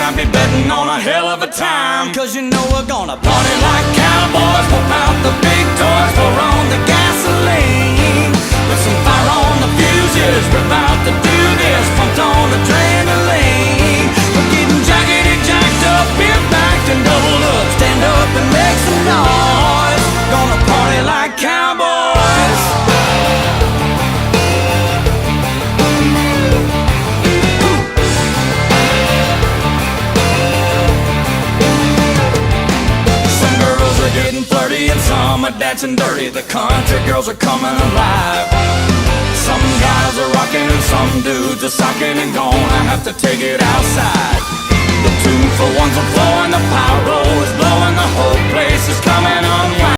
I'd be betting on a hell of a time. Cause you know we're gonna party like cowboys, pop out the big toys, pour on the gasoline, put some fire on the fuses. We're about to do this, pumped on adrenaline. We're getting jaggedy, jacked up, beer backed and doubled up. Stand up and make some noise. Gonna party like cowboys. Some girls are getting flirty and some are dancing dirty. The country girls are coming alive. Some guys are rocking and some dudes are socking and gonna have to take it outside. The 2 for 1's are flowing, the pyro is blowing, the whole place is coming online.